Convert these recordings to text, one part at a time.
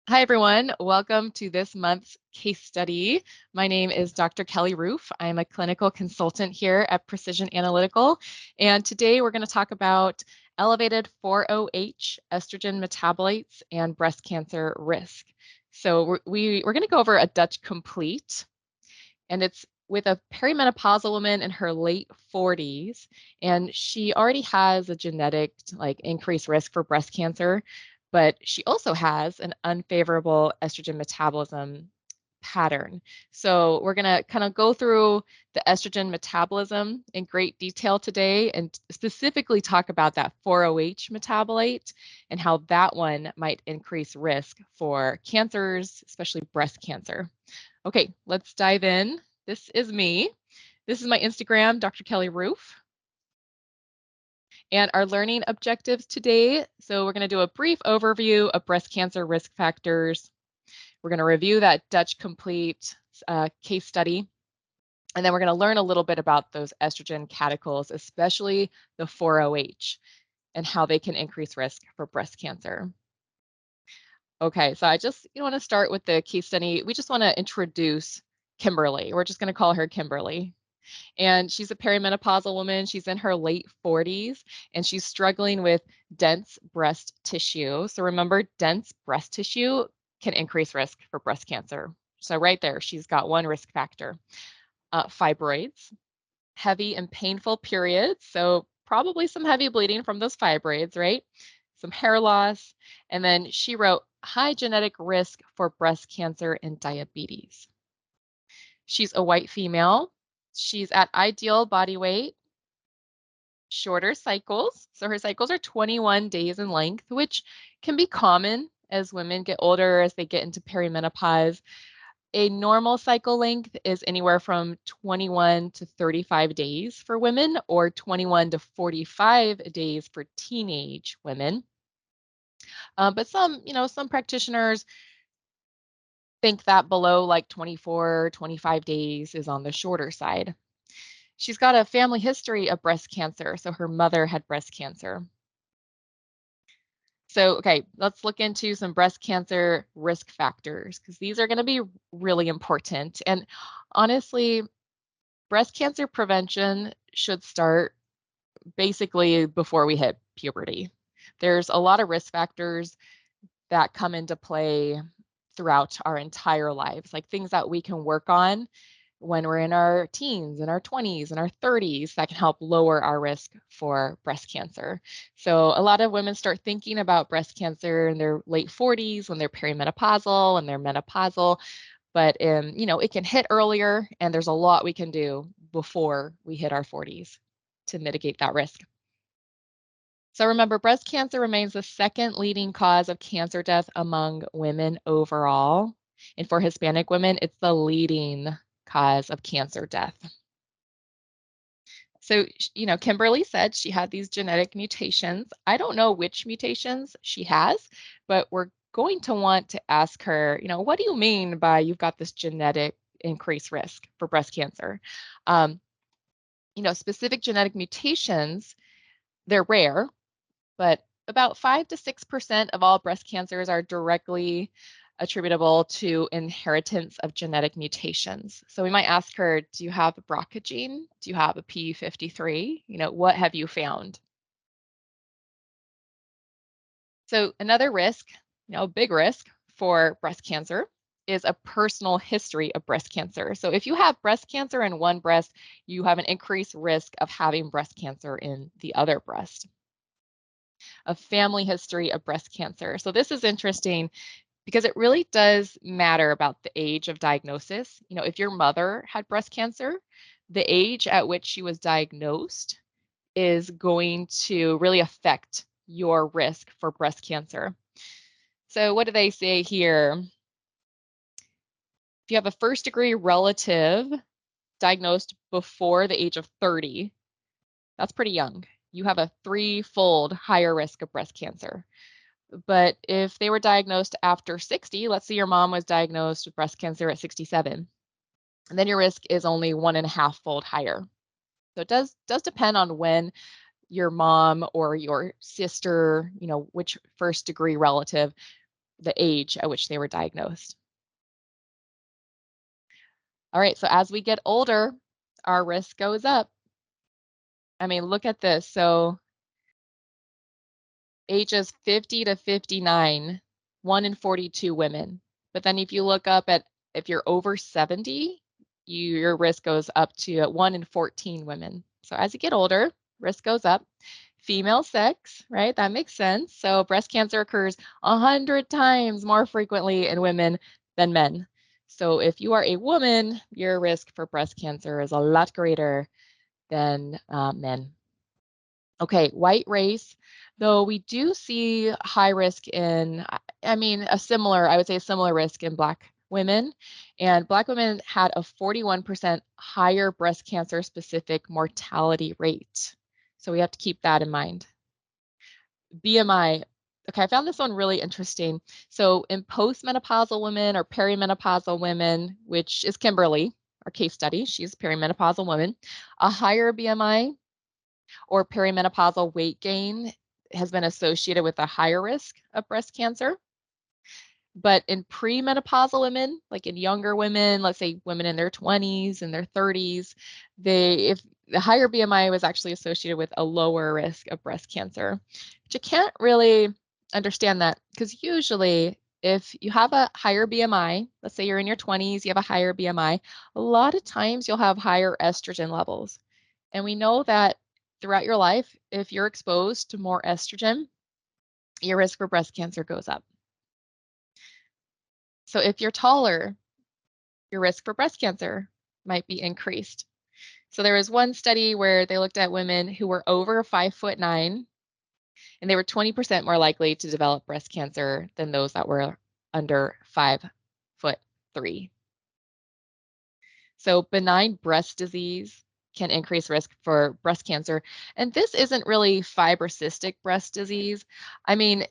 Hi, everyone. Welcome to this month's case study. My name is Dr. Kelly Ruef. I'm a clinical consultant here at Precision Analytical. And today we're going to talk about elevated 4-OH, estrogen metabolites, and breast cancer risk. So we're going to go over a Dutch complete, and it's with a perimenopausal woman in her late 40s, and she already has a genetic increased risk for breast cancer, but she also has an unfavorable estrogen metabolism pattern. So we're going to kind of go through the estrogen metabolism in great detail today and specifically talk about that 4-OH metabolite and how that one might increase risk for cancers, especially breast cancer. Okay, let's dive in. This is me. This is my Instagram, Dr. Kelly Ruef. And our learning objectives today. So we're going to do a brief overview of breast cancer risk factors. We're going to review that Dutch complete case study. And then we're going to learn a little bit about those estrogen catechol, especially the 4-OH, and how they can increase risk for breast cancer. Okay, so I just want to start with the case study. We just want to introduce Kimberly. We're just going to call her Kimberly. And she's a perimenopausal woman. She's in her late 40s, and she's struggling with dense breast tissue. So remember, dense breast tissue can increase risk for breast cancer. So right there, she's got one risk factor. Fibroids, heavy and painful periods. So probably some heavy bleeding from those fibroids, right? Some hair loss. And then she wrote high genetic risk for breast cancer and diabetes. She's a white female. She's at ideal body weight, shorter cycles. So her cycles are 21 days in length, which can be common as women get older, as they get into perimenopause. A normal cycle length is anywhere from 21 to 35 days for women, or 21 to 45 days for teenage women. But some practitioners think that below like 24, 25 days is on the shorter side. She's got a family history of breast cancer, so her mother had breast cancer. So, okay, let's look into some breast cancer risk factors because these are going to be really important. And honestly, breast cancer prevention should start basically before we hit puberty. There's a lot of risk factors that come into play throughout our entire lives, like things that we can work on when we're in our teens, in our 20s, and our 30s, that can help lower our risk for breast cancer. So a lot of women start thinking about breast cancer in their late 40s when they're perimenopausal and they're menopausal, but it can hit earlier, and there's a lot we can do before we hit our 40s to mitigate that risk. So remember, breast cancer remains the second leading cause of cancer death among women overall. And for Hispanic women, it's the leading cause of cancer death. So, Kimberly said she had these genetic mutations. I don't know which mutations she has, but we're going to want to ask her, what do you mean by you've got this genetic increased risk for breast cancer? Specific genetic mutations, they're rare, but about 5 to 6% of all breast cancers are directly attributable to inheritance of genetic mutations. So we might ask her, do you have a BRCA gene? Do you have a P53? What have you found? So another risk, a big risk for breast cancer is a personal history of breast cancer. So if you have breast cancer in one breast, you have an increased risk of having breast cancer in the other breast. A family history of breast cancer. So this is interesting because it really does matter about the age of diagnosis. If your mother had breast cancer, the age at which she was diagnosed is going to really affect your risk for breast cancer. So what do they say here? If you have a first-degree relative diagnosed before the age of 30, that's pretty young. You have a 3-fold higher risk of breast cancer. But if they were diagnosed after 60, let's say your mom was diagnosed with breast cancer at 67, and then your risk is only 1.5-fold higher. So it does depend on when your mom or your sister, which first degree relative the age at which they were diagnosed. All right, so as we get older, our risk goes up. I mean, look at this. So ages 50 to 59, 1 in 42 women. But then if you look up at if you're over 70, your risk goes up to 1 in 14 women. So as you get older, risk goes up. Female sex, right? That makes sense. So breast cancer occurs 100 times more frequently in women than men. So if you are a woman, your risk for breast cancer is a lot greater than men. Okay, white race, though we do see high risk in, I mean, I would say a similar risk in Black women. And Black women had a 41% higher breast cancer specific mortality rate. So we have to keep that in mind. BMI. Okay, I found this one really interesting. So in postmenopausal women or perimenopausal women, which is Kimberly, our case study, she's a perimenopausal woman, a higher BMI or perimenopausal weight gain has been associated with a higher risk of breast cancer. But in premenopausal women, like in younger women, let's say women in their 20s and their 30s, if the higher BMI was actually associated with a lower risk of breast cancer. But you can't really understand that because usually if you have a higher BMI, let's say you're in your 20s, you have a higher BMI, a lot of times you'll have higher estrogen levels. And we know that throughout your life, if you're exposed to more estrogen, your risk for breast cancer goes up. So if you're taller, your risk for breast cancer might be increased. So there was one study where they looked at women who were over 5'9", and they were 20% more likely to develop breast cancer than those that were under 5'3". So benign breast disease can increase risk for breast cancer. And this isn't really fibrocystic breast disease. I mean,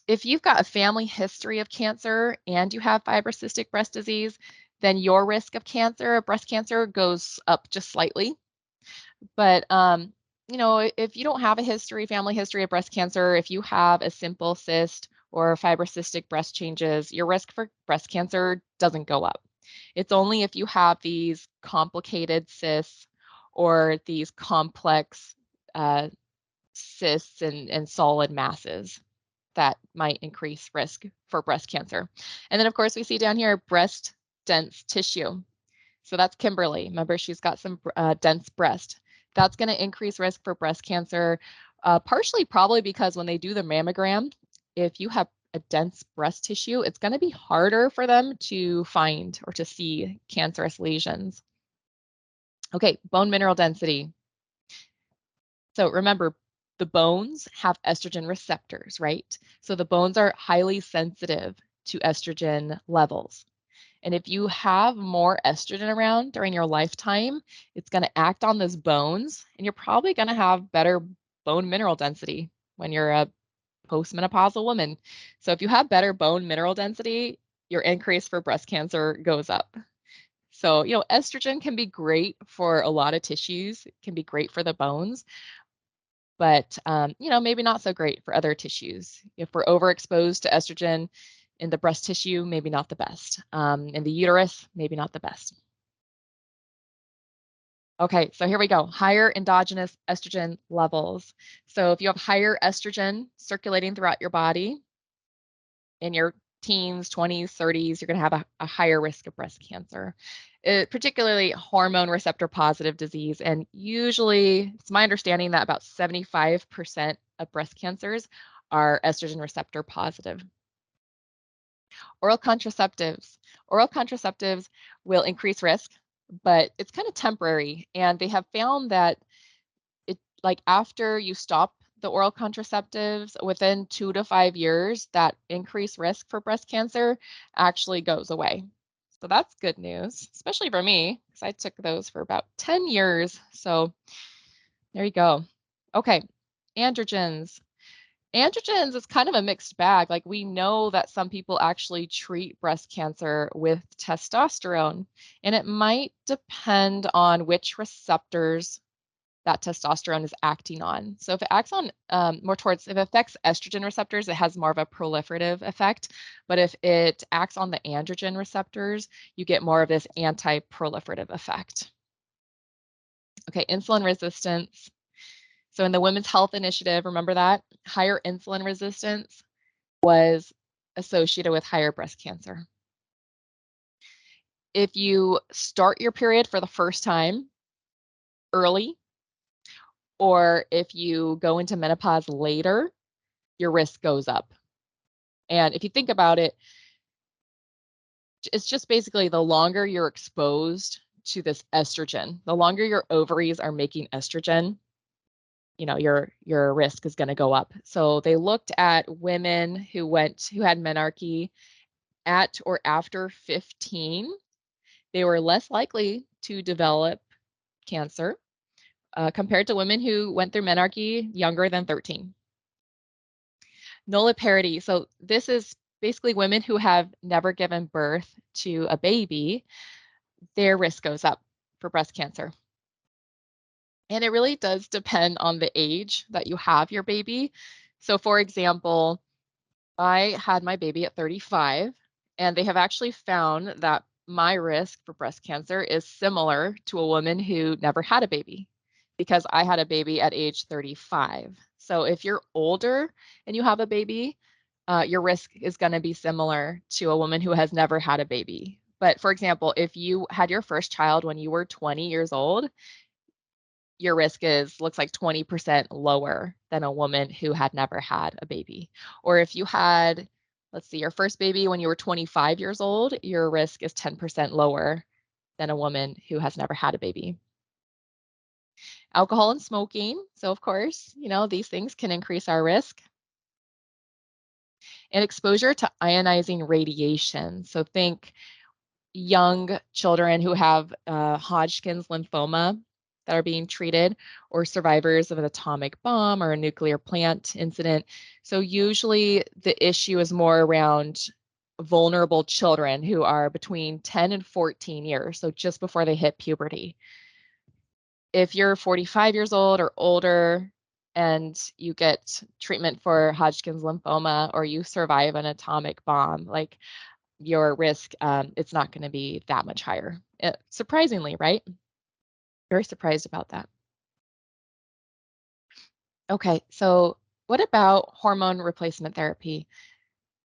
if you've got a family history of cancer and you have fibrocystic breast disease, then your risk of cancer, breast cancer, goes up just slightly. But if you don't have a family history of breast cancer, if you have a simple cyst or fibrocystic breast changes, your risk for breast cancer doesn't go up. It's only if you have these complicated cysts or these complex cysts and solid masses that might increase risk for breast cancer. And then, of course, we see down here breast dense tissue. So that's Kimberly. Remember, she's got some dense breast. That's going to increase risk for breast cancer, partially probably because when they do the mammogram, if you have a dense breast tissue, it's going to be harder for them to find or to see cancerous lesions. Okay, bone mineral density. So remember, the bones have estrogen receptors, right? So the bones are highly sensitive to estrogen levels. And if you have more estrogen around during your lifetime, it's going to act on those bones, and you're probably going to have better bone mineral density when you're a postmenopausal woman. So if you have better bone mineral density, your increase for breast cancer goes up. So, estrogen can be great for a lot of tissues. It can be great for the bones, but, maybe not so great for other tissues. If we're overexposed to estrogen in the breast tissue, maybe not the best. In the uterus, maybe not the best. Okay, so here we go. Higher endogenous estrogen levels. So if you have higher estrogen circulating throughout your body in your teens, 20s, 30s, you're going to have a higher risk of breast cancer, particularly hormone receptor positive disease. And usually, it's my understanding that about 75% of breast cancers are estrogen receptor positive. Oral contraceptives. Oral contraceptives will increase risk, but it's kind of temporary. And they have found that after you stop the oral contraceptives, within 2 to 5 years, that increased risk for breast cancer actually goes away. So that's good news, especially for me, because I took those for about 10 years. So there you go. Okay, androgens. Androgens is kind of a mixed bag. Like, we know that some people actually treat breast cancer with testosterone, and it might depend on which receptors that testosterone is acting on. So if it acts on if it affects estrogen receptors, it has more of a proliferative effect. But if it acts on the androgen receptors, you get more of this anti-proliferative effect. Okay, insulin resistance. So in the Women's Health Initiative, remember that? Higher insulin resistance was associated with higher breast cancer. If you start your period for the first time early, or if you go into menopause later, your risk goes up. And if you think about it, it's just basically the longer you're exposed to this estrogen, the longer your ovaries are making estrogen, your risk is going to go up. So they looked at women who had menarche at or after 15. They were less likely to develop cancer compared to women who went through menarche younger than 13. Nola Parity. So this is basically women who have never given birth to a baby. Their risk goes up for breast cancer. And it really does depend on the age that you have your baby. So for example, I had my baby at 35, and they have actually found that my risk for breast cancer is similar to a woman who never had a baby, because I had a baby at age 35. So if you're older and you have a baby, your risk is going to be similar to a woman who has never had a baby. But for example, if you had your first child when you were 20 years old, your risk looks like 20% lower than a woman who had never had a baby. Or if you had, let's see, your first baby when you were 25 years old, your risk is 10% lower than a woman who has never had a baby. Alcohol and smoking. So of course, these things can increase our risk. And exposure to ionizing radiation. So think young children who have Hodgkin's lymphoma that are being treated, or survivors of an atomic bomb or a nuclear plant incident. So usually the issue is more around vulnerable children who are between 10 and 14 years, so just before they hit puberty. If you're 45 years old or older and you get treatment for Hodgkin's lymphoma, or you survive an atomic bomb, like, your risk, it's not going to be that much higher. Surprisingly, right? Very surprised about that. Okay, so what about hormone replacement therapy?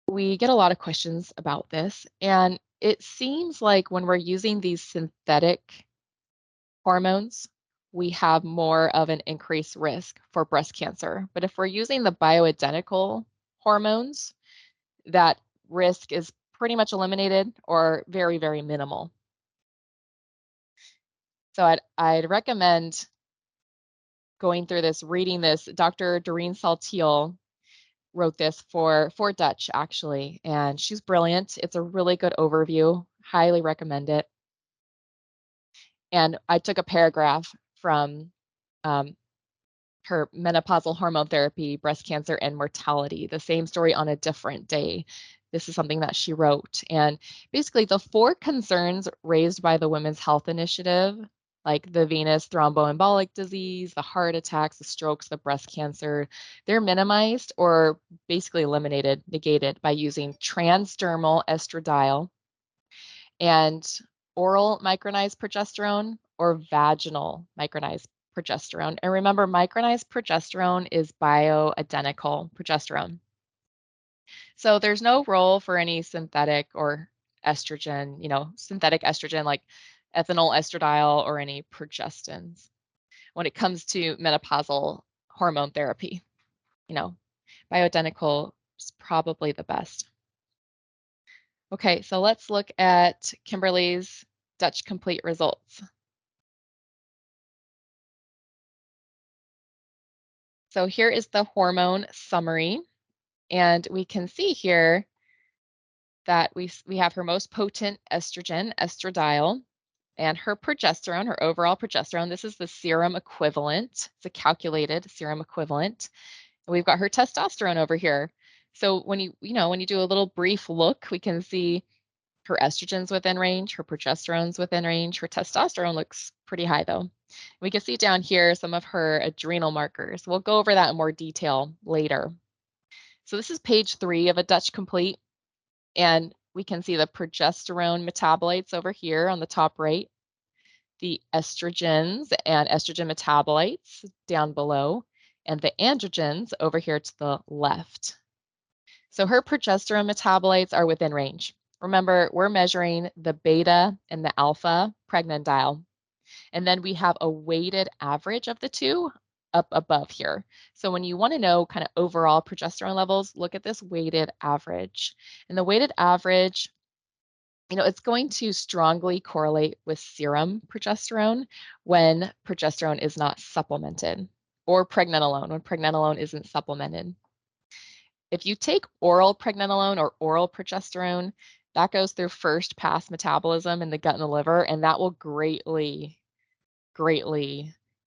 We get a lot of questions about this, and it seems like when we're using these synthetic hormones, we have more of an increased risk for breast cancer. But if we're using the bioidentical hormones, that risk is pretty much eliminated or very, very minimal. So I'd recommend going through this, reading this. Dr. Doreen Saltiel wrote this for Dutch, actually, and she's brilliant. It's a really good overview. Highly recommend it. And I took a paragraph from her menopausal hormone therapy, breast cancer, and mortality, the same story on a different day. This is something that she wrote. And basically, the 4 concerns raised by the Women's Health Initiative, like the venous thromboembolic disease, the heart attacks, the strokes, the breast cancer, they're minimized or basically eliminated, negated by using transdermal estradiol and oral micronized progesterone or vaginal micronized progesterone. And remember, micronized progesterone is bioidentical progesterone. So there's no role for any synthetic or estrogen, synthetic estrogen like ethinyl estradiol or any progestins when it comes to menopausal hormone therapy. Bioidentical is probably the best. Okay, so let's look at Kimberly's Dutch Complete results. So here is the hormone summary, and we can see here that we have her most potent estrogen, estradiol, and her progesterone, her overall progesterone. This is the serum equivalent. It's a calculated serum equivalent. And we've got her testosterone over here. So when you do a little brief look, we can see Her estrogen's within range, her progesterone's within range, her testosterone looks pretty high though. We can see down here some of her adrenal markers. We'll go over that in more detail later. So this is page 3 of a Dutch Complete, and we can see the progesterone metabolites over here on the top right, the estrogens and estrogen metabolites down below, and the androgens over here to the left. So her progesterone metabolites are within range. Remember, we're measuring the beta and the alpha pregnenolone. And then we have a weighted average of the two up above here. So when you want to know kind of overall progesterone levels, look at this weighted average. And the weighted average, it's going to strongly correlate with serum progesterone when progesterone is not supplemented, or pregnenolone when pregnenolone isn't supplemented. If you take oral pregnenolone or oral progesterone, that goes through first pass metabolism in the gut and the liver, and that will greatly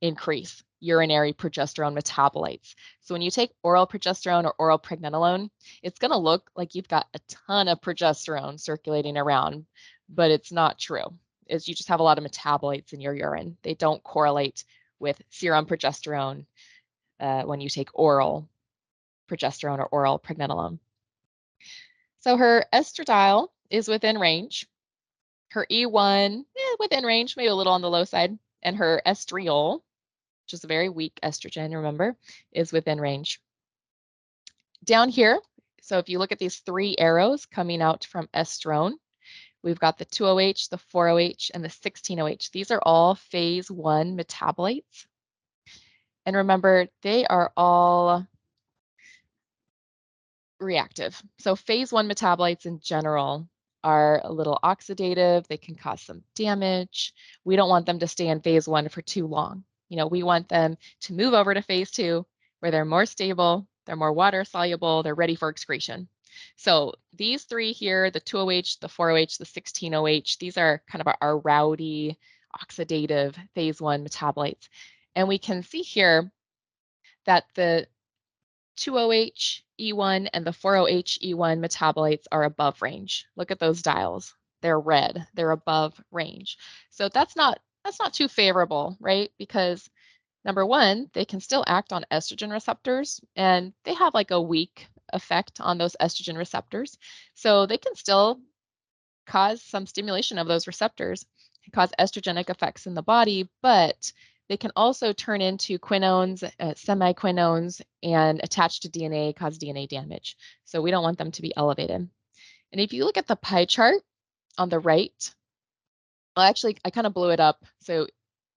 increase urinary progesterone metabolites. So when you take oral progesterone or oral pregnenolone, it's going to look like you've got a ton of progesterone circulating around, but it's not true. You just have a lot of metabolites in your urine. They don't correlate with serum progesterone when you take oral progesterone or oral pregnenolone. So her estradiol is within range. Her E1, within range, maybe a little on the low side. And her estriol, which is a very weak estrogen, remember, is within range. Down here, so if you look at these 3 arrows coming out from estrone, we've got the 2-OH, the 4-OH, and the 16-OH. These are all phase 1 metabolites. And remember, they are all reactive. So phase 1 metabolites in general are a little oxidative. They can cause some damage. We don't want them to stay in phase 1 for too long. We want them to move over to phase 2 where they're more stable, they're more water soluble, they're ready for excretion. So these 3 here, the 2-OH, the 4-OH, the 16-OH, these are kind of our rowdy, oxidative phase 1 metabolites. And we can see here that the 2-OH E1 and the 4-OH E1 metabolites are above range. Look at those dials. They're red. They're above range. So that's not too favorable, right? Because number one, they can still act on estrogen receptors, and they have like a weak effect on those estrogen receptors. So they can still cause some stimulation of those receptors, cause estrogenic effects in the body, but they can also turn into quinones, semiquinones, and attach to DNA, cause DNA damage. So we don't want them to be elevated. And if you look at the pie chart on the right, well, actually, I kind of blew it up, so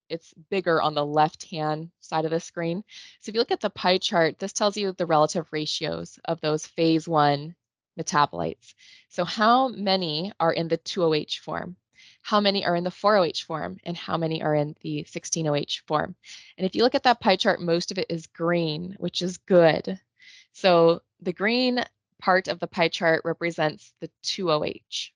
it's bigger on the left-hand side of the screen. So if you look at the pie chart, this tells you the relative ratios of those phase 1 metabolites. So how many are in the 2-OH form? How many are in the 4-OH form? And how many are in the 16-OH form? And if you look at that pie chart, most of it is green, which is good. So the green part of the pie chart represents the 2-OH.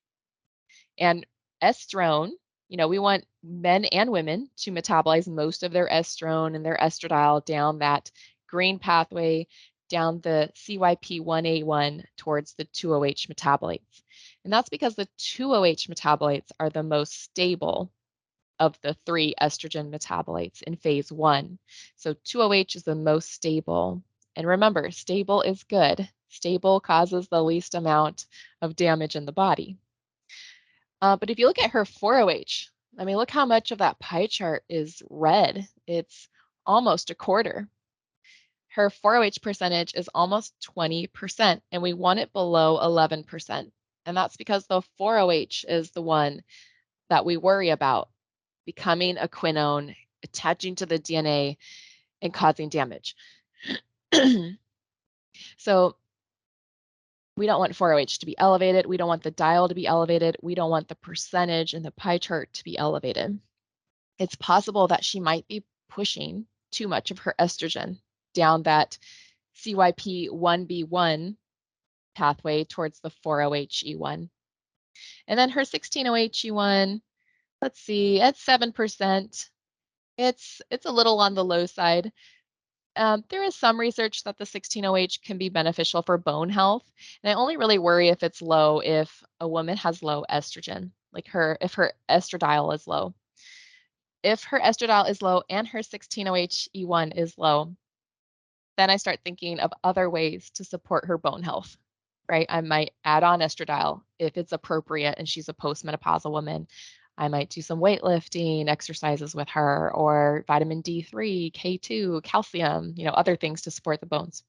And estrone, we want men and women to metabolize most of their estrone and their estradiol down that green pathway, down the CYP1A1 towards the 2-OH metabolites. And that's because the 2-OH metabolites are the most stable of the 3 estrogen metabolites in phase 1. So 2-OH is the most stable. And remember, stable is good. Stable causes the least amount of damage in the body. But if you look at her 4-OH, look how much of that pie chart is red. It's almost a quarter. Her 4-OH percentage is almost 20%, and we want it below 11%. And that's because the 4-OH is the one that we worry about becoming a quinone, attaching to the DNA, and causing damage. So we don't want 4-OH to be elevated. We don't want the dial to be elevated. We don't want the percentage in the pie chart to be elevated. It's possible that she might be pushing too much of her estrogen down that CYP1B1 pathway towards the 4-OH E1. And then her 16-OH E1, let's see, at 7%, it's a little on the low side. There is some research that the 16-OH can be beneficial for bone health, and I only really worry if it's low if a woman has low estrogen, like if her estradiol is low. If her estradiol is low and her 16-OH-E1 is low, then I start thinking of other ways to support her bone health, right? I might add on estradiol if it's appropriate and she's a postmenopausal woman. I might do some weightlifting exercises with her, or vitamin D3, K2, calcium, other things to support the bones.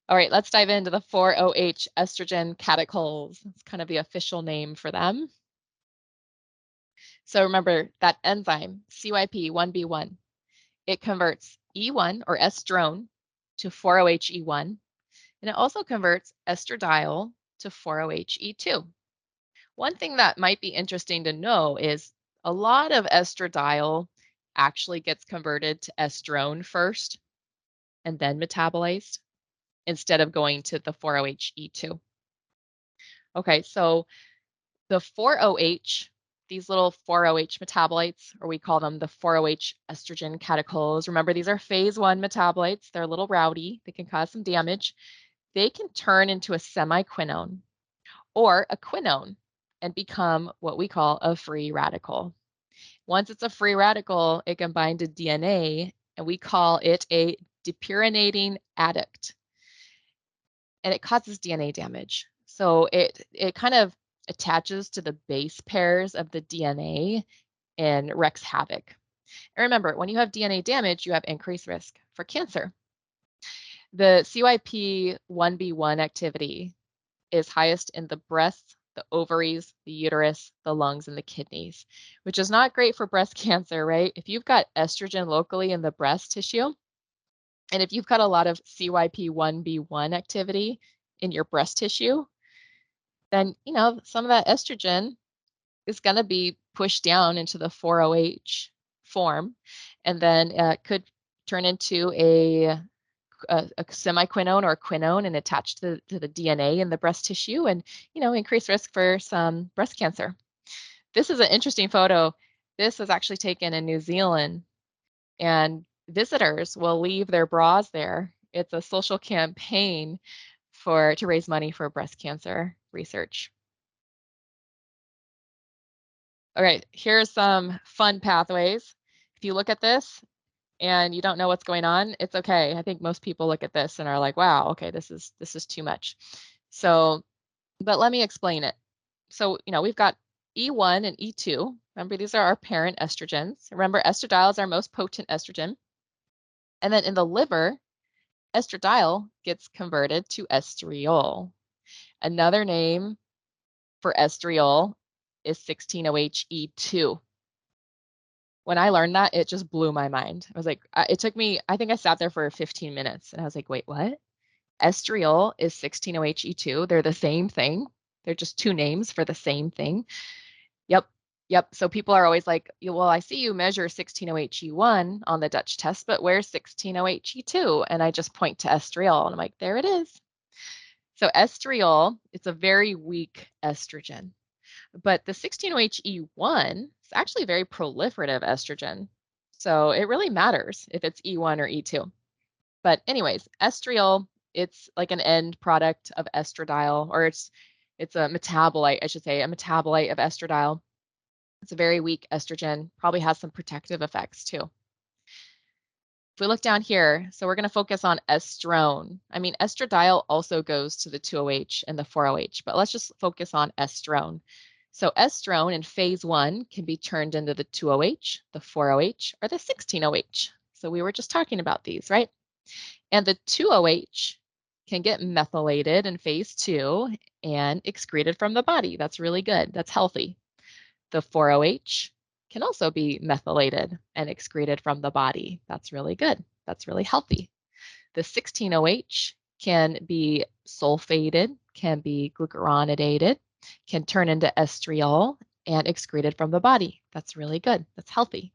All right, let's dive into the 4-OH estrogen catechol. It's kind of the official name for them. So remember that enzyme, CYP1B1, it converts E1 or estrone to 4-OH-E1, and it also converts estradiol to 4-OH-E2. One thing that might be interesting to know is a lot of estradiol actually gets converted to estrone first and then metabolized instead of going to the 4-OH-E2. Okay, so the 4-OH, these little 4-OH metabolites, or we call them the 4-OH estrogen catechols. Remember, these are phase 1 metabolites. They're a little rowdy. They can cause some damage. They can turn into a semiquinone or a quinone and become what we call a free radical. Once it's a free radical, it can bind to DNA, and we call it a depurinating adduct. And it causes DNA damage. So it kind of attaches to the base pairs of the DNA and wreaks havoc. And remember, when you have DNA damage, you have increased risk for cancer. The CYP1B1 activity is highest in the breast, the ovaries, the uterus, the lungs, and the kidneys, which is not great for breast cancer, right? If you've got estrogen locally in the breast tissue, and if you've got a lot of CYP1B1 activity in your breast tissue, then, some of that estrogen is going to be pushed down into the 4-OH form, and then could turn into a semiquinone or a quinone and attach to the DNA in the breast tissue, and increase risk for some breast cancer. This is an interesting photo. This was actually taken in New Zealand, and visitors will leave their bras there. It's a social campaign to raise money for breast cancer research. All right, here's some fun pathways. If you look at this and you don't know what's going on, it's okay. I think most people look at this and are like, wow, okay, this is too much. So, but let me explain it. So, we've got E1 and E2. Remember, these are our parent estrogens. Remember, estradiol is our most potent estrogen. And then in the liver, estradiol gets converted to estriol. Another name for estriol is 16-OH-E2. When I learned that, it just blew my mind. I was like, it took me, I think I sat there for 15 minutes and I was like, wait, what? Estriol is 16-OH-E2. They're the same thing. They're just two names for the same thing. Yep. So people are always like, well, I see you measure 16-OH-E1 on the Dutch test, but where's 16-OH-E2? And I just point to estriol and I'm like, there it is. So estriol, it's a very weak estrogen. But the 16-OH-E1 is actually a very proliferative estrogen. So it really matters if it's E1 or E2. But anyways, estriol, it's like an end product of estradiol, or it's a metabolite, I should say, a metabolite of estradiol. It's a very weak estrogen, probably has some protective effects too. If we look down here, so we're going to focus on estrone. I mean, estradiol also goes to the 2-OH and the 4-OH, but let's just focus on estrone. So estrone in phase 1 can be turned into the 2-OH, the 4-OH, or the 16-OH. So we were just talking about these, right? And the 2-OH can get methylated in phase 2 and excreted from the body. That's really good. That's healthy. The 4-OH can also be methylated and excreted from the body. That's really good. That's really healthy. The 16-OH can be sulfated, can be glucuronidated, can turn into estriol and excreted from the body. That's really good. That's healthy.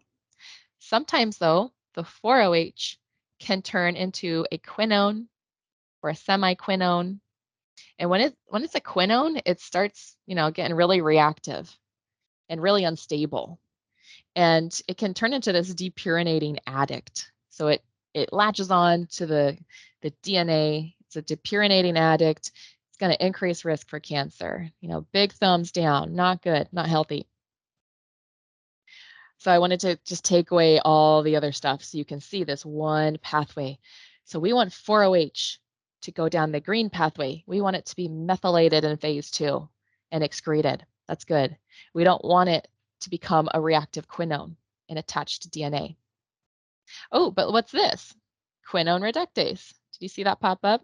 Sometimes, though, the 4-OH can turn into a quinone or a semiquinone. And when it's a quinone, it starts, getting really reactive and really unstable. And it can turn into this depurinating adduct. So it it latches on to the DNA. It's a depurinating addict. It's going to increase risk for cancer. Big thumbs down, not good, not healthy. So I wanted to just take away all the other stuff so you can see this one pathway. So we want 4-OH to go down the green pathway. We want it to be methylated in phase 2 and excreted. That's good. We don't want it to become a reactive quinone and attach to DNA. Oh, but what's this? Quinone reductase. Did you see that pop up?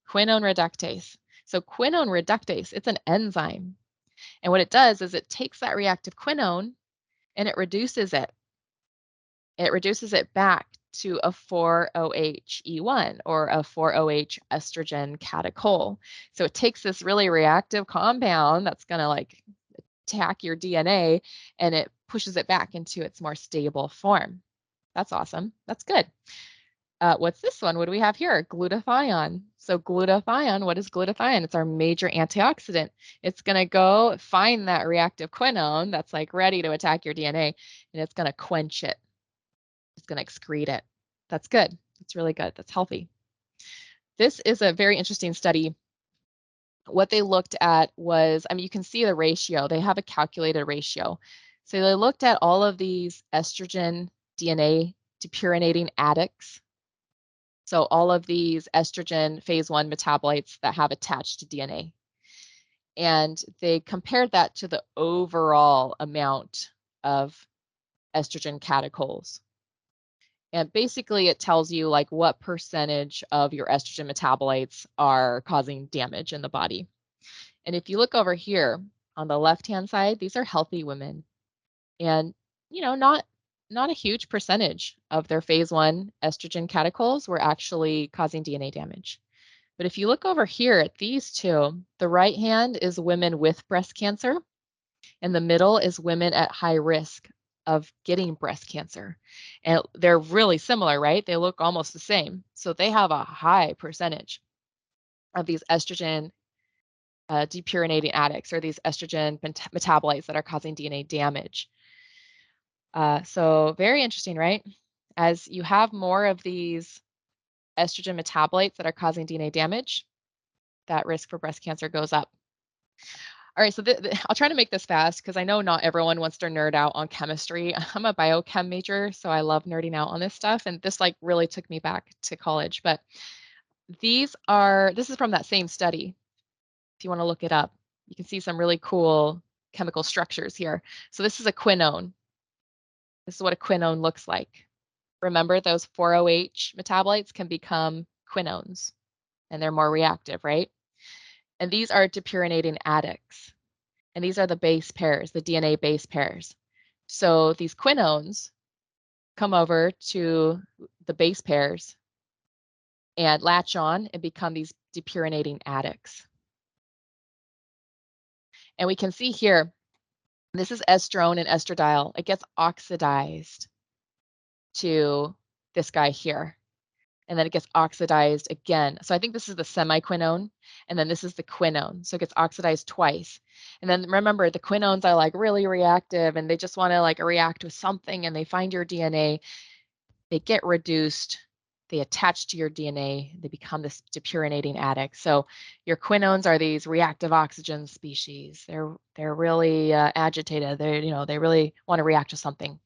Quinone reductase. So quinone reductase, it's an enzyme. And what it does is it takes that reactive quinone and it reduces it. It reduces it back to a 4-OH-E1 or a 4-OH estrogen catechol. So it takes this really reactive compound that's going to like attack your DNA and it pushes it back into its more stable form. That's awesome. That's good. What's this one? What do we have here? Glutathione. So glutathione, what is glutathione? It's our major antioxidant. It's going to go find that reactive quinone that's like ready to attack your DNA, and it's going to quench it. It's going to excrete it. That's good. That's really good. That's healthy. This is a very interesting study. What they looked at was, you can see the ratio. They have a calculated ratio. So they looked at all of these estrogen DNA depurinating addicts. So all of these estrogen phase 1 metabolites that have attached to DNA. And they compared that to the overall amount of estrogen catechols. And basically it tells you like what percentage of your estrogen metabolites are causing damage in the body. And if you look over here on the left-hand side, these are healthy women. And, not a huge percentage of their phase 1 estrogen catechols were actually causing DNA damage. But if you look over here at these two, the right hand is women with breast cancer, and the middle is women at high risk of getting breast cancer. And they're really similar, right? They look almost the same. So they have a high percentage of these estrogen depurinating addicts or these estrogen metabolites that are causing DNA damage. So very interesting, right? As you have more of these estrogen metabolites that are causing DNA damage, that risk for breast cancer goes up. All right, so I'll try to make this fast because I know not everyone wants to nerd out on chemistry. I'm a biochem major, so I love nerding out on this stuff, and this like really took me back to college. But this is from that same study. If you want to look it up, you can see some really cool chemical structures here. So this is a quinone. This is what a quinone looks like. Remember, those 4-OH metabolites can become quinones, and they're more reactive, right? And these are depurinating addicts. And these are the base pairs, the DNA base pairs. So these quinones come over to the base pairs and latch on and become these depurinating addicts. And we can see here, this is estrone and estradiol. It gets oxidized to this guy here. And then it gets oxidized again. So I think this is the semiquinone, and then this is the quinone. So it gets oxidized twice. And then remember, the quinones are like really reactive, and they just want to like react with something, and they find your DNA. They get reduced. They attach to your DNA. They become this depurinating addict. So your quinones are these reactive oxygen species. They're really agitated. They really want to react to something.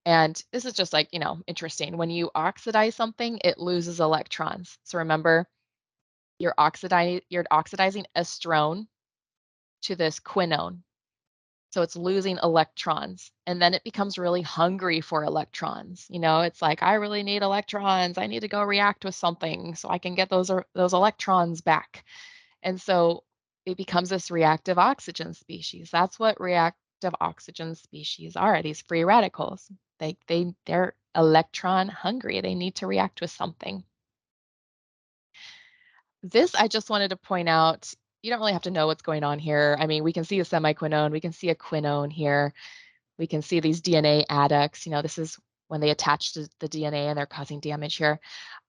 And this is just like, interesting. When you oxidize something, it loses electrons. So remember, you're oxidizing estrone to this quinone. So it's losing electrons. And then it becomes really hungry for electrons. It's like, I really need electrons. I need to go react with something so I can get those electrons back. And so it becomes this reactive oxygen species. That's what reactive oxygen species are, these free radicals. They're electron hungry. They need to react with something. This, I just wanted to point out, you don't really have to know what's going on here. We can see a semiquinone. We can see a quinone here. We can see these DNA adducts. This is when they attach to the DNA and they're causing damage here.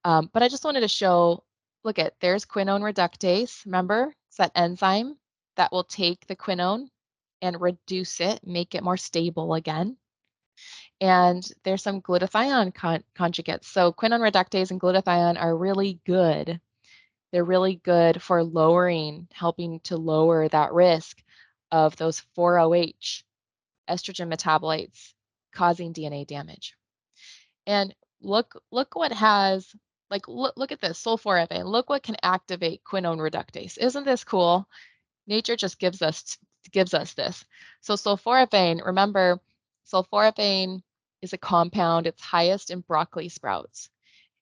But I just wanted to show, there's quinone reductase. Remember, it's that enzyme that will take the quinone and reduce it, make it more stable again. And there's some glutathione conjugates. So quinone reductase and glutathione are really good. They're really good for helping to lower that risk of those 4-OH estrogen metabolites causing DNA damage. And look what has, like, look at this, sulforaphane. Look what can activate quinone reductase. Isn't this cool? Nature just gives us this. So sulforaphane, remember, sulforaphane is a compound. It's highest in broccoli sprouts.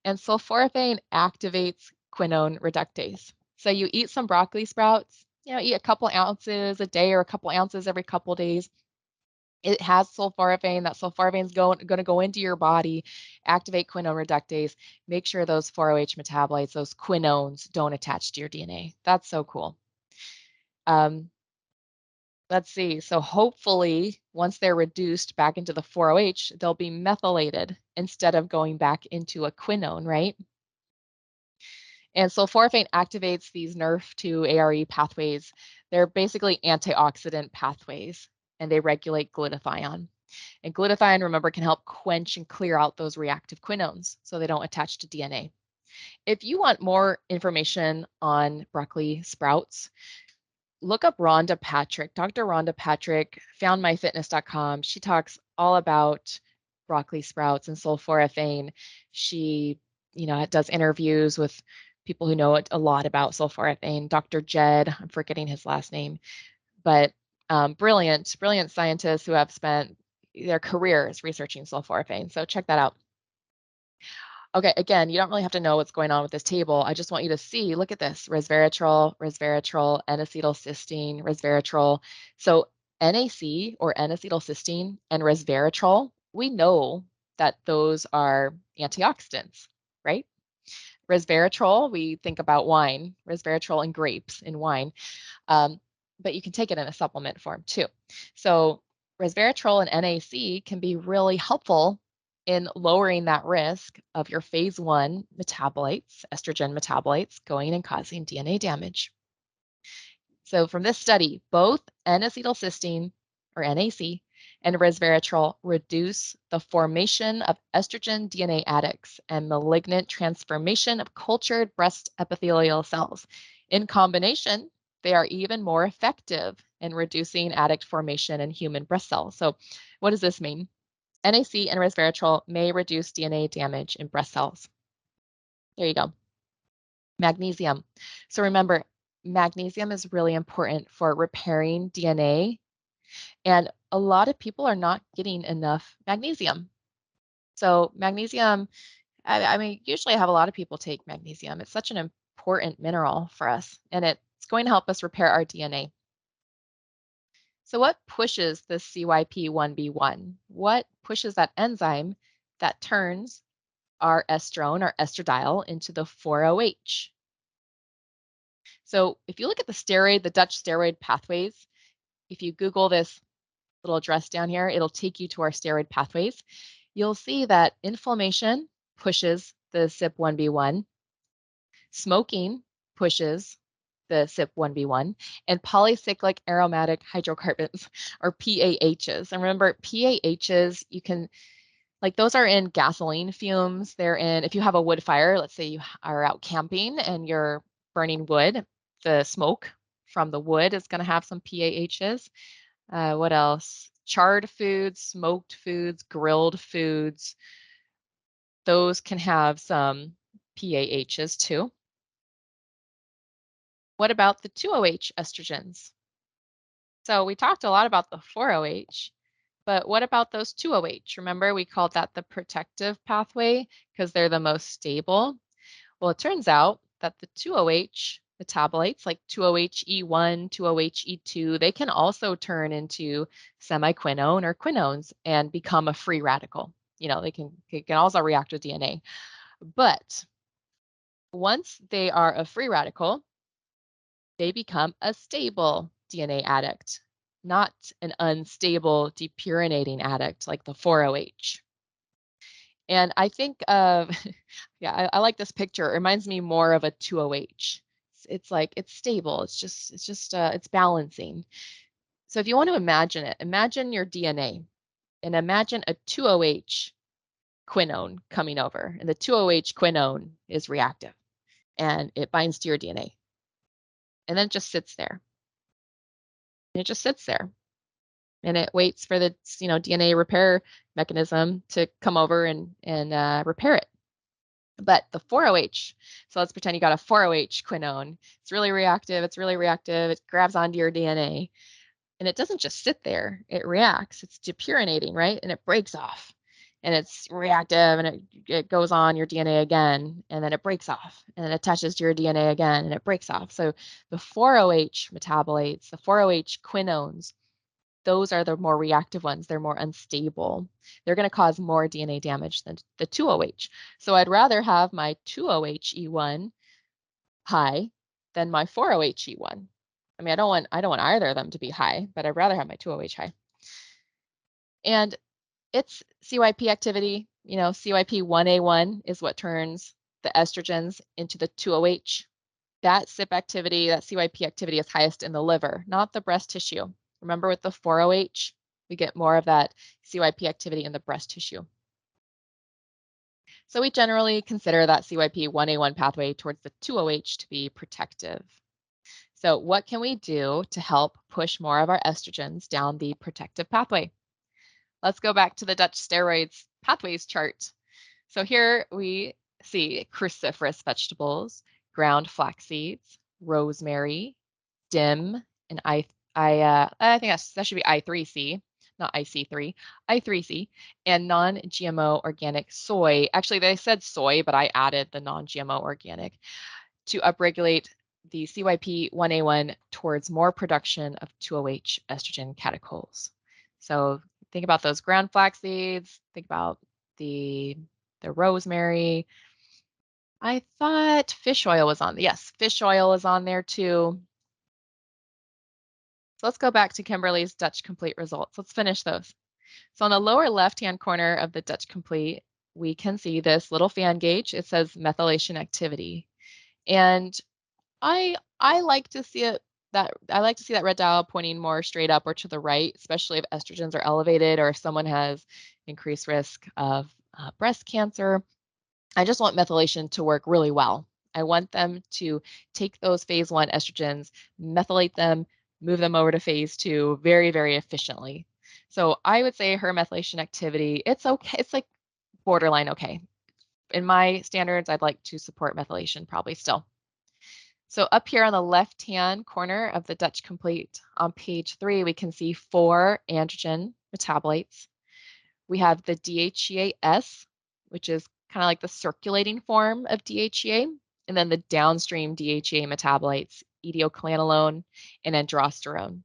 And sulforaphane activates quinone reductase. So you eat some broccoli sprouts, eat a couple ounces a day or a couple ounces every couple days. It has sulforaphane. That sulforaphane is going to go into your body, activate quinone reductase, make sure those 4-OH metabolites, those quinones, don't attach to your DNA. That's so cool. Let's see. So hopefully, once they're reduced back into the 4-OH, they'll be methylated instead of going back into a quinone, right? And sulforaphane activates these NRF2 ARE pathways. They're basically antioxidant pathways, and they regulate glutathione. And glutathione, remember, can help quench and clear out those reactive quinones so they don't attach to DNA. If you want more information on broccoli sprouts, look up Rhonda Patrick. Dr. Rhonda Patrick, foundmyfitness.com. She talks all about broccoli sprouts and sulforaphane. She, does interviews with people who know a lot about sulforaphane. Dr. Jed, I'm forgetting his last name, but brilliant scientists who have spent their careers researching sulforaphane. So check that out. Okay, again, you don't really have to know what's going on with this table. I just want you to see, look at this, resveratrol, N-acetylcysteine, resveratrol. So NAC, or N-acetylcysteine, and resveratrol, we know that those are antioxidants, right? Resveratrol, we think about wine, resveratrol in grapes, in wine, but you can take it in a supplement form too. So resveratrol and NAC can be really helpful in lowering that risk of your phase 1 metabolites, estrogen metabolites, going and causing DNA damage. So from this study, both N-acetylcysteine, or NAC, and resveratrol reduce the formation of estrogen DNA adducts and malignant transformation of cultured breast epithelial cells. In combination, they are even more effective in reducing adduct formation in human breast cells. So what does this mean? NAC and resveratrol may reduce DNA damage in breast cells. There you go. Magnesium. So remember, magnesium is really important for repairing DNA, and a lot of people are not getting enough magnesium. So magnesium, I mean, usually I have a lot of people take magnesium. It's such an important mineral for us, and it's going to help us repair our DNA. So what pushes the CYP1B1? What pushes that enzyme that turns our estrone, or estradiol, into the 4-OH? So if you look at the Dutch steroid pathways, if you Google this little address down here, it'll take you to our steroid pathways. You'll see that inflammation pushes the CYP1B1, smoking pushes the CYP1B1, and polycyclic aromatic hydrocarbons, or PAHs. And remember, PAHs, those are in gasoline fumes. They're in, if you have a wood fire, let's say you are out camping and you're burning wood, the smoke from the wood is going to have some PAHs. What else? Charred foods, smoked foods, grilled foods. Those can have some PAHs too. What about the 2-OH estrogens? So we talked a lot about the 4-OH, but what about those 2-OH? Remember, we called that the protective pathway because they're the most stable. Well, it turns out that the 2-OH metabolites, like 2-OHE1, 2-OHE2, they can also turn into semiquinone or quinones and become a free radical. They can also react with DNA. But once they are a free radical, they become a stable DNA adduct, not an unstable depurinating adduct like the 4-OH. And I think of, yeah, I like this picture. It reminds me more of a 2-OH. It's like, it's stable. It's balancing. So if you want to imagine it, imagine your DNA. And imagine a 2OH quinone coming over. And the 2OH quinone is reactive. And it binds to your DNA. And then it just sits there. And it just sits there. And it waits for the DNA repair mechanism to come over and repair it. But the 4OH, so let's pretend you got a 4OH quinone. It's really reactive. It grabs onto your DNA. And it doesn't just sit there. It reacts. It's depurinating, right? And it breaks off. And it's reactive, and it goes on your DNA again, and then it breaks off, and then it attaches to your DNA again, and it breaks off. So the 4OH metabolites, the 4OH quinones, those are the more reactive ones. They're more unstable. They're going to cause more DNA damage than the 2OH. So I'd rather have my 2OH E1 high than my 4OH E1. I mean, I don't want either of them to be high, but I'd rather have my 2OH high. And it's CYP activity. CYP1A1 is what turns the estrogens into the 2OH. That CYP activity, that CYP activity is highest in the liver, not the breast tissue. Remember with the 4OH, we get more of that CYP activity in the breast tissue. So we generally consider that CYP1A1 pathway towards the 2OH to be protective. So what can we do to help push more of our estrogens down the protective pathway? Let's go back to the Dutch steroids pathways chart. So here we see cruciferous vegetables, ground flax seeds, rosemary, dim, and I think that should be I3C, not IC3, I3C, and non-GMO organic soy. Actually, they said soy, but I added the non-GMO organic to upregulate the CYP1A1 towards more production of 2OH estrogen catechol. So think about those ground flax seeds, think about the rosemary. I thought fish oil was on. Yes, fish oil is on there too. So let's go back to Kimberly's Dutch Complete results. Let's finish those. So on the lower left-hand corner of the Dutch Complete, we can see this little fan gauge. It says methylation activity. And I like to see that red dial pointing more straight up or to the right, especially if estrogens are elevated or if someone has increased risk of breast cancer. I just want methylation to work really well. I want them to take those phase 1 estrogens, methylate them, move them over to phase 2 very, very efficiently. So I would say her methylation activity, it's okay. It's like borderline okay. In my standards, I'd like to support methylation probably still. So up here on the left-hand corner of the Dutch Complete on page 3, we can see 4 androgen metabolites. We have the DHEA-S, which is kind of like the circulating form of DHEA, and then the downstream DHEA metabolites, etiocalanolone and androsterone.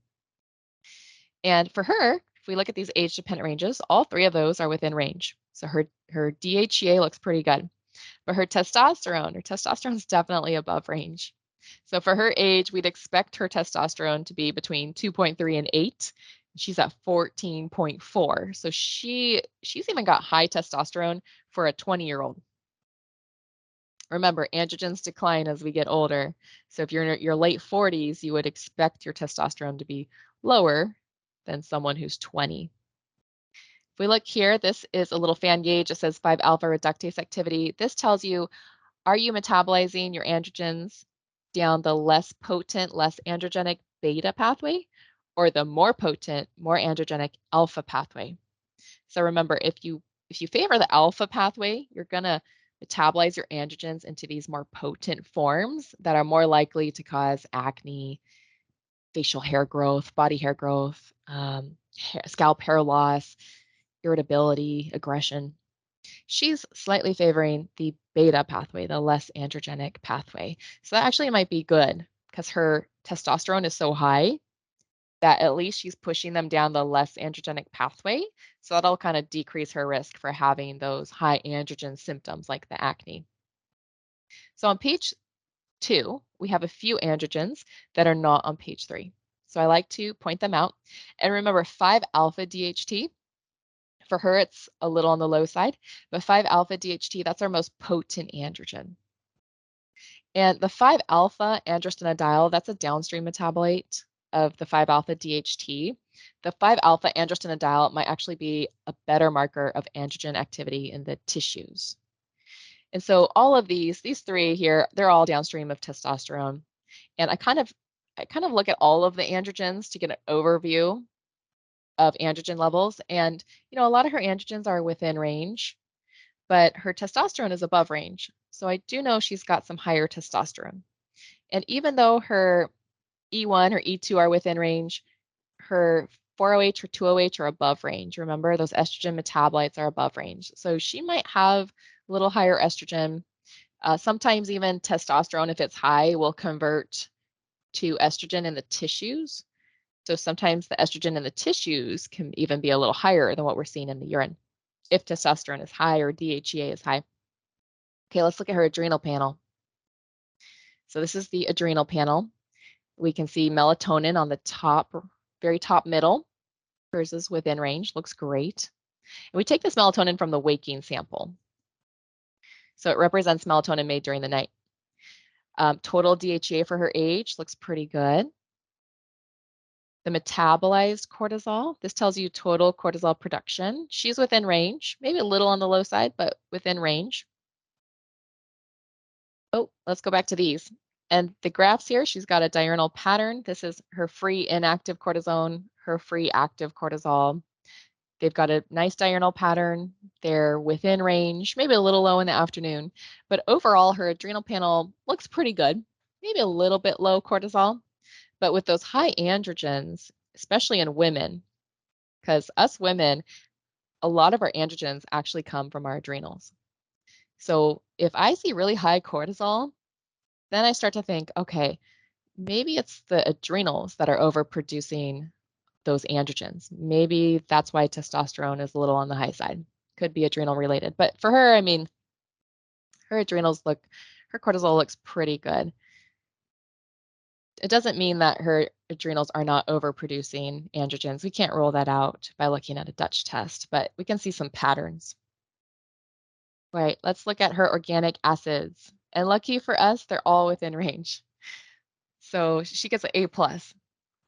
And for her, if we look at these age-dependent ranges, all 3 of those are within range. So her DHEA looks pretty good. But her testosterone is definitely above range. So for her age, we'd expect her testosterone to be between 2.3 and 8. She's at 14.4. So she's even got high testosterone for a 20-year-old. Remember, androgens decline as we get older. So if you're in your late 40s, you would expect your testosterone to be lower than someone who's 20. If we look here, this is a little fan gauge. It says 5-alpha reductase activity. This tells you, are you metabolizing your androgens down the less potent, less androgenic beta pathway or the more potent, more androgenic alpha pathway? So remember, if you favor the alpha pathway, you're going to metabolize your androgens into these more potent forms that are more likely to cause acne, facial hair growth, body hair growth, scalp hair loss, irritability, aggression. She's slightly favoring the beta pathway, the less androgenic pathway. So that actually might be good because her testosterone is so high that at least she's pushing them down the less androgenic pathway. So that'll kind of decrease her risk for having those high androgen symptoms like the acne. So on page 2, we have a few androgens that are not on page 3. So I like to point them out. And remember, 5-alpha DHT, for her, it's a little on the low side, but 5-alpha DHT, that's our most potent androgen. And the 5-alpha androstenediol, that's a downstream metabolite of the 5-alpha DHT. the 5-alpha androstenediol might actually be a better marker of androgen activity in the tissues. And so all of these three here, they're all downstream of testosterone. And I kind of look at all of the androgens to get an overview of androgen levels. And, you know, a lot of her androgens are within range, but her testosterone is above range. So I do know she's got some higher testosterone. And even though her E1 or E2 are within range, her 4OH or 2OH are above range. Remember, those estrogen metabolites are above range. So she might have a little higher estrogen. Sometimes even testosterone, if it's high, will convert to estrogen in the tissues. So sometimes the estrogen in the tissues can even be a little higher than what we're seeing in the urine if testosterone is high or DHEA is high. Okay, let's look at her adrenal panel. So this is the adrenal panel. We can see melatonin on the top, very top middle. Hers is within range, looks great. And we take this melatonin from the waking sample. So it represents melatonin made during the night. Total DHEA for her age looks pretty good. The metabolized cortisol, this tells you total cortisol production. She's within range, maybe a little on the low side, but within range. Oh, let's go back to these. And the graphs here, she's got a diurnal pattern. This is her free inactive cortisone, her free active cortisol. They've got a nice diurnal pattern. They're within range, maybe a little low in the afternoon. But overall, her adrenal panel looks pretty good. Maybe a little bit low cortisol. But with those high androgens, especially in women, because us women, a lot of our androgens actually come from our adrenals. So if I see really high cortisol, then I start to think, okay, maybe it's the adrenals that are overproducing those androgens. Maybe that's why testosterone is a little on the high side. Could be adrenal related. But for her, I mean, her cortisol looks pretty good. It doesn't mean that her adrenals are not overproducing androgens. We can't rule that out by looking at a Dutch test, but we can see some patterns. Right, let's look at her organic acids. And lucky for us, they're all within range. So she gets an A+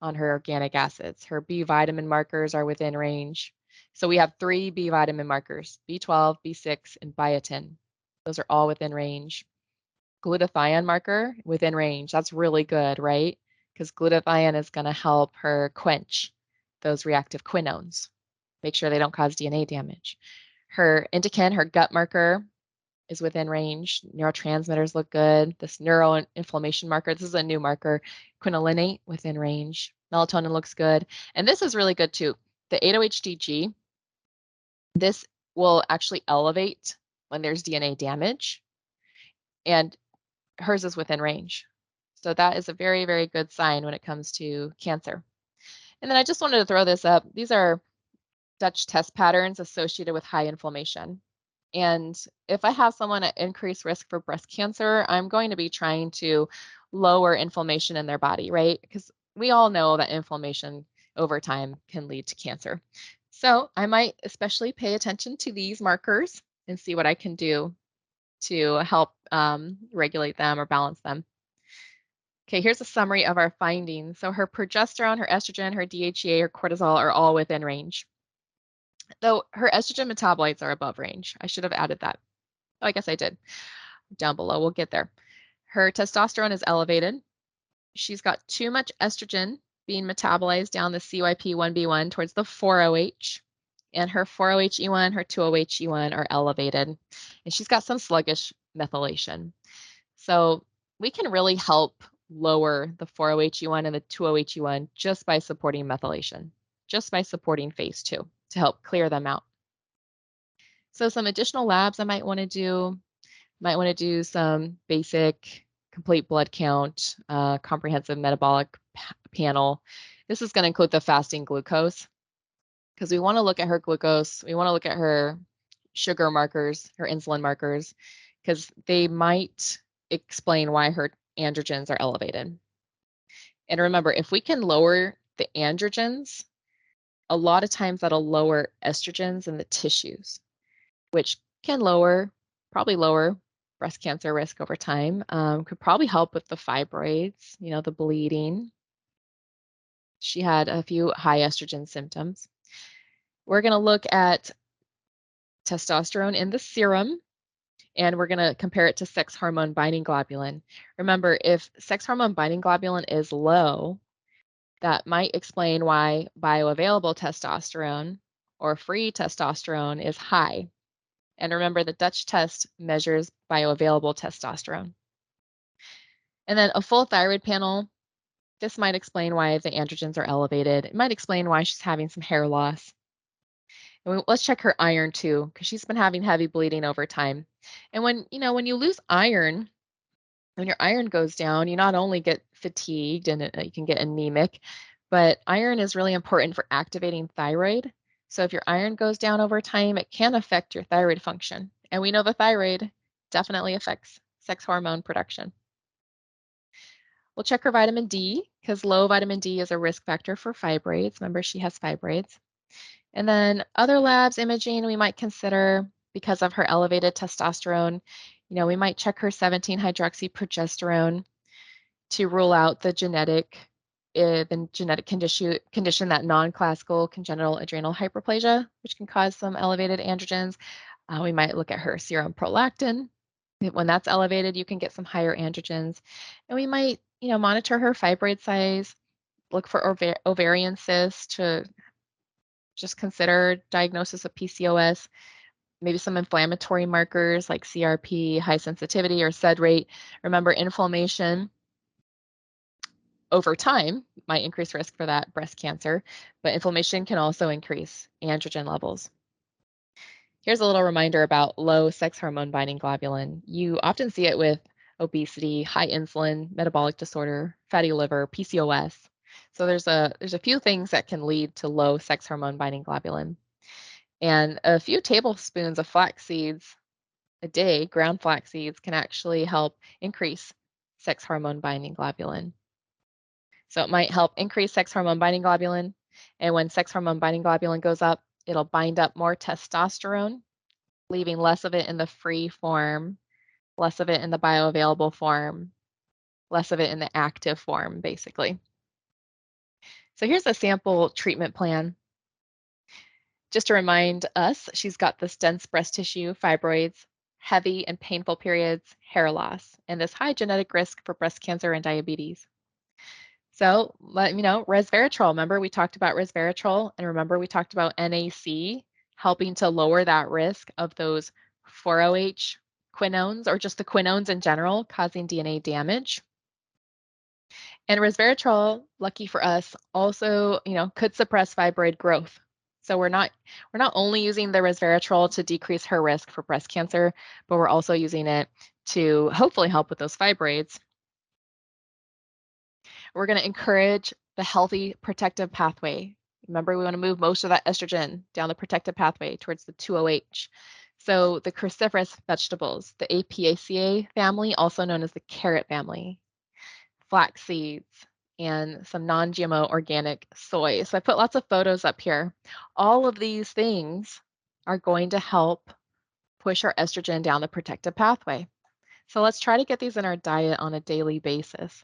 on her organic acids. Her B vitamin markers are within range. So we have 3 B vitamin markers, B12, B6, and biotin. Those are all within range. Glutathione marker within range. That's really good, right? Because glutathione is going to help her quench those reactive quinones, make sure they don't cause DNA damage. Her indican, her gut marker, is within range. Neurotransmitters look good. This neuroinflammation marker, this is a new marker, quinolinate, within range. Melatonin looks good. And this is really good too. The 8-OHDG, this will actually elevate when there's DNA damage. And hers is within range. So that is a very, very good sign when it comes to cancer. And then I just wanted to throw this up. These are Dutch test patterns associated with high inflammation. And if I have someone at increased risk for breast cancer, I'm going to be trying to lower inflammation in their body, right? Because we all know that inflammation over time can lead to cancer. So I might especially pay attention to these markers and see what I can do to help regulate them or balance them. Okay, here's a summary of our findings. So her progesterone, her estrogen, her DHEA, her cortisol are all within range. Though her estrogen metabolites are above range. I should have added that. Oh, I guess I did. Down below, we'll get there. Her testosterone is elevated. She's got too much estrogen being metabolized down the CYP1B1 towards the 4OH. And her 4OHE1, her 2OHE1 are elevated. And she's got some sluggish methylation. So we can really help lower the 4OHE1 and the 2OHE1 just by supporting methylation, just by supporting phase 2 to help clear them out. So some additional labs I might want to do some basic complete blood count, comprehensive metabolic panel. This is going to include the fasting glucose because we want to look at her glucose. We want to look at her sugar markers, her insulin markers, because they might explain why her androgens are elevated. And remember, if we can lower the androgens, a lot of times that'll lower estrogens in the tissues, which can probably lower breast cancer risk over time. Could probably help with the fibroids, the bleeding. She had a few high estrogen symptoms. We're going to look at testosterone in the serum, and we're going to compare it to sex hormone binding globulin. Remember, if sex hormone binding globulin is low, that might explain why bioavailable testosterone or free testosterone is high. And remember, the Dutch test measures bioavailable testosterone. And then a full thyroid panel, this might explain why the androgens are elevated. It might explain why she's having some hair loss. And let's check her iron too, because she's been having heavy bleeding over time. And when you lose iron, when your iron goes down, you not only get fatigued and you can get anemic, but iron is really important for activating thyroid. So if your iron goes down over time, it can affect your thyroid function. And we know the thyroid definitely affects sex hormone production. We'll check her vitamin D because low vitamin D is a risk factor for fibroids. Remember, she has fibroids. And then other labs imaging we might consider because of her elevated testosterone. We might check her 17-hydroxyprogesterone to rule out the genetic condition that non-classical congenital adrenal hyperplasia, which can cause some elevated androgens. We might look at her serum prolactin. When that's elevated, you can get some higher androgens. And we might, monitor her fibroid size, look for ovarian cysts to just consider diagnosis of PCOS, maybe some inflammatory markers like CRP, high sensitivity, or SED rate. Remember, inflammation over time might increase risk for that breast cancer, but inflammation can also increase androgen levels. Here's a little reminder about low sex hormone binding globulin. You often see it with obesity, high insulin, metabolic disorder, fatty liver, PCOS. So there's a few things that can lead to low sex hormone binding globulin. And a few tablespoons of flax seeds a day, ground flax seeds, can actually help increase sex hormone binding globulin. So it might help increase sex hormone binding globulin. And when sex hormone binding globulin goes up, it'll bind up more testosterone, leaving less of it in the free form, less of it in the bioavailable form, less of it in the active form, basically. So here's a sample treatment plan. Just to remind us, she's got this dense breast tissue, fibroids, heavy and painful periods, hair loss, and this high genetic risk for breast cancer and diabetes. So let me know, resveratrol. Remember, we talked about resveratrol, and remember, we talked about NAC helping to lower that risk of those 4-OH quinones, or just the quinones in general, causing DNA damage. And resveratrol, lucky for us, also, could suppress fibroid growth. So we're not only using the resveratrol to decrease her risk for breast cancer, but we're also using it to hopefully help with those fibroids. We're going to encourage the healthy protective pathway. Remember, we want to move most of that estrogen down the protective pathway towards the 2-OH. So the cruciferous vegetables, the Apiaceae family, also known as the carrot family, flax seeds, and some non-GMO organic soy. So I put lots of photos up here. All of these things are going to help push our estrogen down the protective pathway. So let's try to get these in our diet on a daily basis.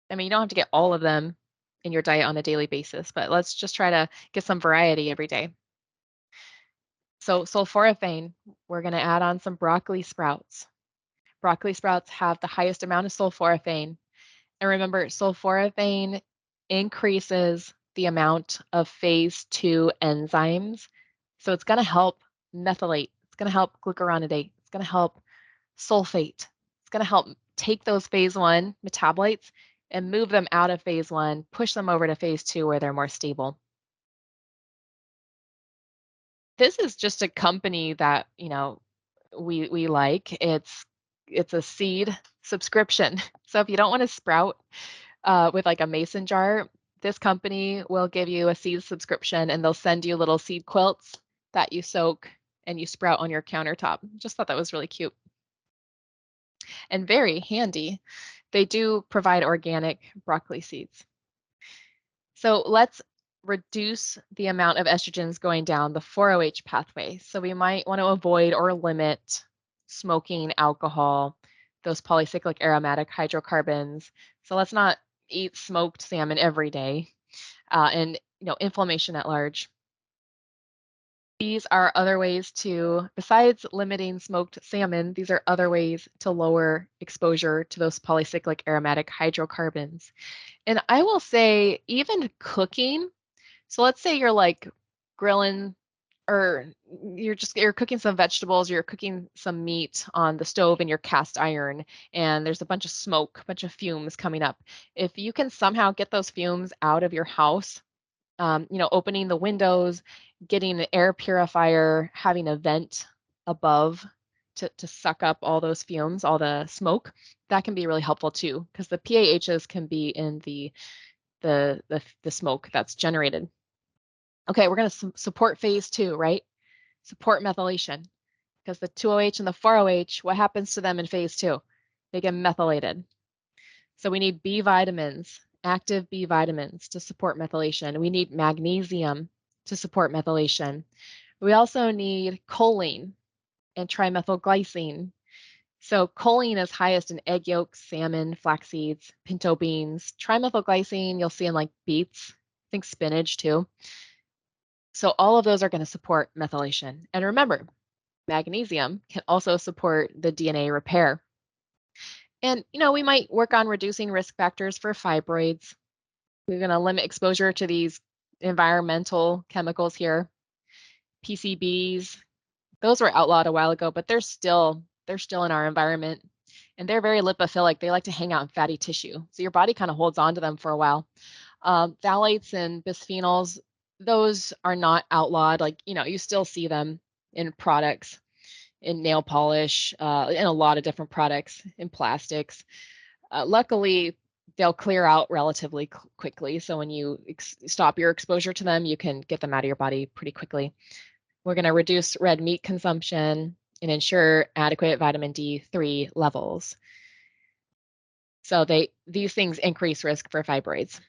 I mean, you don't have to get all of them in your diet on a daily basis, but let's just try to get some variety every day. So sulforaphane, we're going to add on some broccoli sprouts. Broccoli sprouts have the highest amount of sulforaphane. And remember, sulforaphane increases the amount of phase 2 enzymes. So it's going to help methylate. It's going to help glucuronidate. It's going to help sulfate. It's going to help take those phase 1 metabolites and move them out of phase 1, push them over to phase 2 where they're more stable. This is just a company that, we like. It's a seed subscription. So if you don't want to sprout with like a mason jar, this company will give you a seed subscription and they'll send you little seed quilts that you soak and you sprout on your countertop. Just thought that was really cute and very handy. They do provide organic broccoli seeds. So let's reduce the amount of estrogens going down the 4-OH pathway. So we might want to avoid or limit smoking, alcohol, those polycyclic aromatic hydrocarbons. So let's not eat smoked salmon every day, and inflammation at large. These are other ways to, besides limiting smoked salmon, these are other ways to lower exposure to those polycyclic aromatic hydrocarbons. And I will say, even cooking, so let's say you're like grilling, or you're cooking some vegetables, you're cooking some meat on the stove in your cast iron, and there's a bunch of smoke, a bunch of fumes coming up. If you can somehow get those fumes out of your house, opening the windows, getting an air purifier, having a vent above to suck up all those fumes, all the smoke, that can be really helpful too, because the PAHs can be in the smoke that's generated. Okay, we're going to support phase 2, right? Support methylation, because the 2OH and the 4OH, what happens to them in phase 2? They get methylated. So we need B vitamins, active B vitamins to support methylation. We need magnesium to support methylation. We also need choline and trimethylglycine. So choline is highest in egg yolks, salmon, flax seeds, pinto beans. Trimethylglycine you'll see in like beets, I think spinach too. So all of those are going to support methylation. And remember, magnesium can also support the DNA repair. And, we might work on reducing risk factors for fibroids. We're going to limit exposure to these environmental chemicals here. PCBs, those were outlawed a while ago, but they're still in our environment. And they're very lipophilic. They like to hang out in fatty tissue. So your body kind of holds on to them for a while. Phthalates and bisphenols, those are not outlawed. Like, you still see them in products, in nail polish, in a lot of different products, in plastics. Luckily, they'll clear out relatively quickly. So when you stop your exposure to them, you can get them out of your body pretty quickly. We're going to reduce red meat consumption and ensure adequate vitamin D3 levels. So these things increase risk for fibroids.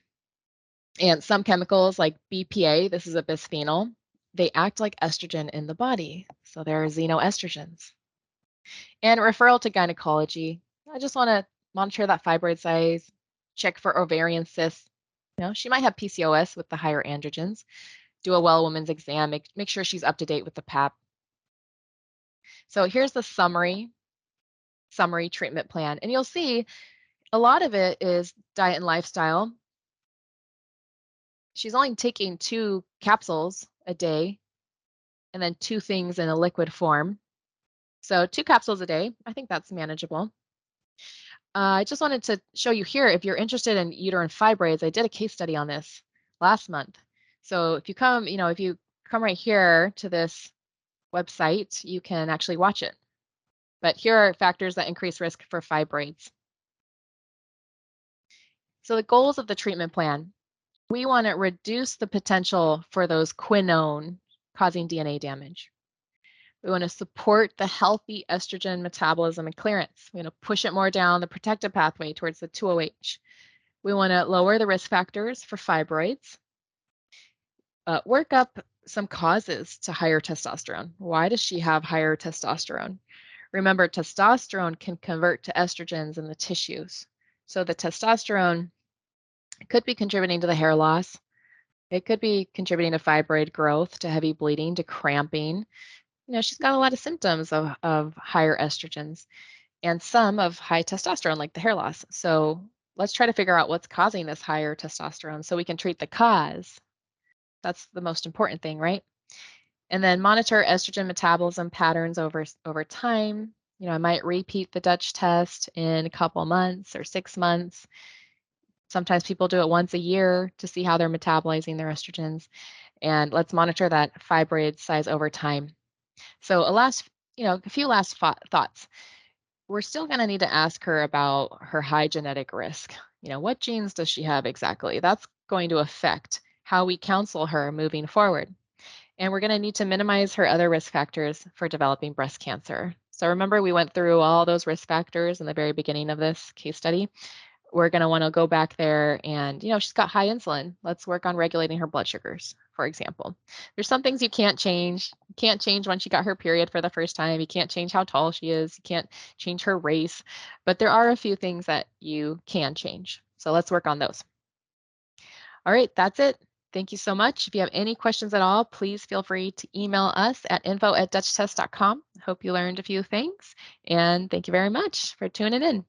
And some chemicals like BPA, this is a bisphenol, they act like estrogen in the body. So they're xenoestrogens. And referral to gynecology. I just want to monitor that fibroid size, check for ovarian cysts. She might have PCOS with the higher androgens. Do a well woman's exam, make sure she's up to date with the PAP. So here's the summary treatment plan. And you'll see a lot of it is diet and lifestyle. She's only taking 2 capsules a day and then 2 things in a liquid form. So 2 capsules a day, I think that's manageable. I just wanted to show you here, if you're interested in uterine fibroids, I did a case study on this last month. So if you come right here to this website, you can actually watch it. But here are factors that increase risk for fibroids. So the goals of the treatment plan, we want to reduce the potential for those quinone causing DNA damage. We want to support the healthy estrogen metabolism and clearance. We want to push it more down the protective pathway towards the 2OH. We want to lower the risk factors for fibroids. Work up some causes to higher testosterone. Why does she have higher testosterone? Remember, testosterone can convert to estrogens in the tissues. So the testosterone could be contributing to the hair loss. It could be contributing to fibroid growth, to heavy bleeding, to cramping. She's got a lot of symptoms of higher estrogens and some of high testosterone, like the hair loss. So let's try to figure out what's causing this higher testosterone so we can treat the cause. That's the most important thing, right? And then monitor estrogen metabolism patterns over time. I might repeat the Dutch test in a couple months or 6 months. Sometimes people do it once a year to see how they're metabolizing their estrogens. And let's monitor that fibroid size over time. So a few last thoughts. We're still going to need to ask her about her high genetic risk. What genes does she have exactly? That's going to affect how we counsel her moving forward. And we're going to need to minimize her other risk factors for developing breast cancer. So remember, we went through all those risk factors in the very beginning of this case study. We're going to want to go back there and, she's got high insulin. Let's work on regulating her blood sugars, for example. There's some things you can't change. You can't change when she got her period for the first time. You can't change how tall she is. You can't change her race. But there are a few things that you can change. So let's work on those. All right, that's it. Thank you so much. If you have any questions at all, please feel free to email us at info@dutchtest.com. Hope you learned a few things, and thank you very much for tuning in.